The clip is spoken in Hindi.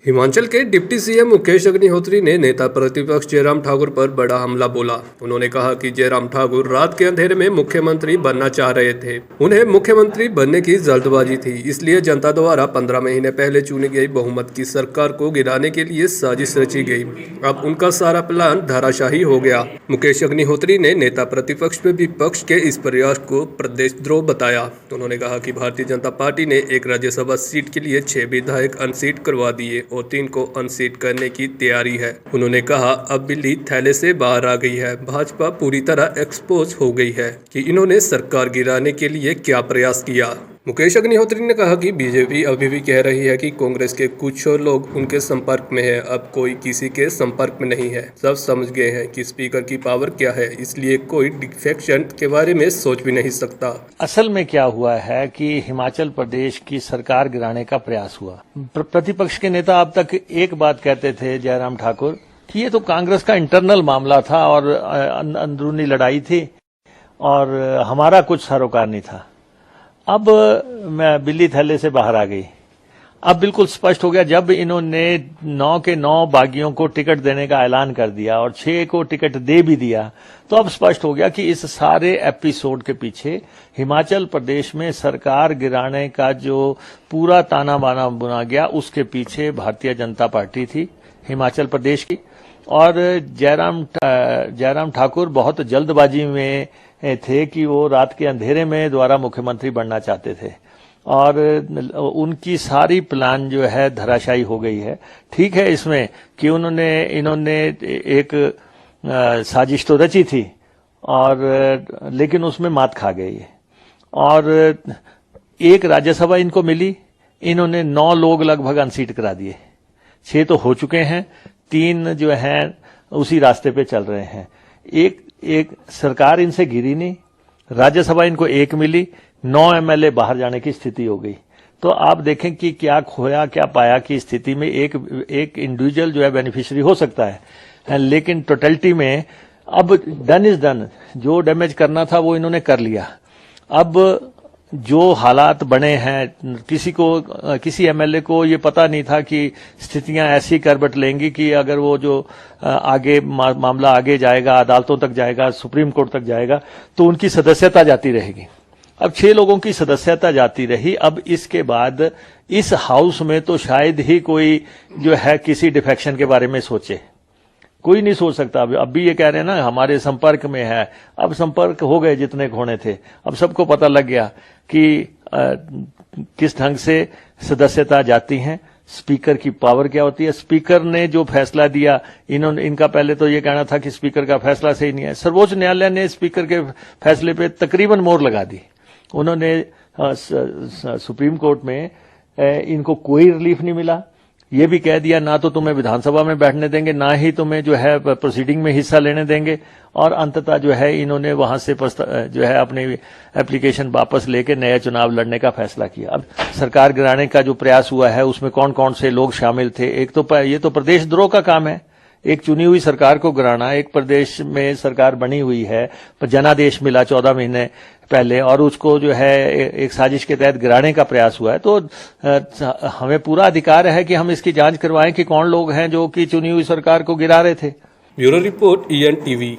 हिमाचल के डिप्टी सीएम मुकेश अग्निहोत्री ने नेता प्रतिपक्ष जयराम ठाकुर पर बड़ा हमला बोला। उन्होंने कहा कि जयराम ठाकुर रात के अंधेरे में मुख्यमंत्री बनना चाह रहे थे। उन्हें मुख्यमंत्री बनने की जल्दबाजी थी, इसलिए जनता द्वारा 15 महीने पहले चुनी गई बहुमत की सरकार को गिराने के लिए साजिश रची गई। अब उनका सारा प्लान धराशाही हो गया। मुकेश अग्निहोत्री ने नेता प्रतिपक्ष व विपक्ष के इस प्रयास को प्रदेशद्रोह बताया। उन्होंने कहा कि भारतीय जनता पार्टी ने एक राज्यसभा सीट के लिए 6 विधायक अनसीट करवा दिए और 3 को अनसीट करने की तैयारी है। उन्होंने कहा अब बिल्ली थैले से बाहर आ गई है। भाजपा पूरी तरह एक्सपोज हो गई है कि इन्होंने सरकार गिराने के लिए क्या प्रयास किया। मुकेश अग्निहोत्री ने कहा कि बीजेपी अभी भी कह रही है कि कांग्रेस के कुछ लोग उनके संपर्क में है। अब कोई किसी के संपर्क में नहीं है। सब समझ गए हैं कि स्पीकर की पावर क्या है, इसलिए कोई डिफेक्शन के बारे में सोच भी नहीं सकता। असल में क्या हुआ है कि हिमाचल प्रदेश की सरकार गिराने का प्रयास हुआ। प्रतिपक्ष के नेता अब तक एक बात कहते थे जयराम ठाकुर कि ये तो कांग्रेस का इंटरनल मामला था और अंदरूनी लड़ाई थी और हमारा कुछ सरोकार नहीं था। अब मैं बिल्ली थैले से बाहर आ गई। अब बिल्कुल स्पष्ट हो गया जब इन्होंने 9 के 9 बागियों को टिकट देने का ऐलान कर दिया और 6 को टिकट दे भी दिया, तो अब स्पष्ट हो गया कि इस सारे एपिसोड के पीछे हिमाचल प्रदेश में सरकार गिराने का जो पूरा ताना बाना बुना गया, उसके पीछे भारतीय जनता पार्टी थी हिमाचल प्रदेश की। और जयराम ठाकुर बहुत जल्दबाजी में थे कि वो रात के अंधेरे में दोबारा मुख्यमंत्री बनना चाहते थे और उनकी सारी प्लान जो है धराशायी हो गई है। ठीक है इसमें कि इन्होंने एक साजिश तो रची थी और लेकिन उसमें मात खा गई है और एक राज्यसभा इनको मिली। इन्होंने 9 लोग लगभग अनसीट करा दिए। 6 तो हो चुके हैं, 3 जो हैं उसी रास्ते पे चल रहे हैं। एक सरकार इनसे गिरी नहीं, राज्यसभा इनको 1 मिली, 9 एमएलए बाहर जाने की स्थिति हो गई। तो आप देखें कि क्या खोया क्या पाया की स्थिति में एक इंडिविजुअल जो है बेनिफिशियरी हो सकता है, लेकिन टोटलिटी में अब डन इज डन। जो डैमेज करना था वो इन्होंने कर लिया। अब जो हालात बने हैं, किसी एमएलए को ये पता नहीं था कि स्थितियां ऐसी करवट लेंगी कि अगर वो जो आगे मामला आगे जाएगा, अदालतों तक जाएगा, सुप्रीम कोर्ट तक जाएगा, तो उनकी सदस्यता जाती रहेगी। अब 6 लोगों की सदस्यता जाती रही। अब इसके बाद इस हाउस में तो शायद ही कोई जो है किसी डिफेक्शन के बारे में सोचे। कोई नहीं सोच सकता। अब भी ये कह रहे हैं ना हमारे संपर्क में है। अब संपर्क हो गए जितने होने थे। अब सबको पता लग गया कि किस ढंग से सदस्यता जाती हैं, स्पीकर की पावर क्या होती है। स्पीकर ने जो फैसला दिया, इनका पहले तो ये कहना था कि स्पीकर का फैसला सही नहीं है। सर्वोच्च न्यायालय ने स्पीकर के फैसले पे तकरीबन मोहर लगा दी। उन्होंने सुप्रीम कोर्ट में इनको कोई रिलीफ नहीं मिला। ये भी कह दिया ना तो तुम्हें विधानसभा में बैठने देंगे, ना ही तुम्हें जो है प्रोसीडिंग में हिस्सा लेने देंगे। और अंततः जो है इन्होंने वहां से जो है अपनी एप्लीकेशन वापस लेके नया चुनाव लड़ने का फैसला किया। अब सरकार गिराने का जो प्रयास हुआ है उसमें कौन कौन से लोग शामिल थे। एक तो ये तो प्रदेशद्रोह का काम है। एक चुनी हुई सरकार को गिराना। एक प्रदेश में सरकार बनी हुई है, जनादेश मिला 14 महीने पहले और उसको जो है एक साजिश के तहत गिराने का प्रयास हुआ है। तो हमें पूरा अधिकार है कि हम इसकी जांच करवाएं कि कौन लोग हैं जो कि चुनी हुई सरकार को गिरा रहे थे। Bureau report EN TV।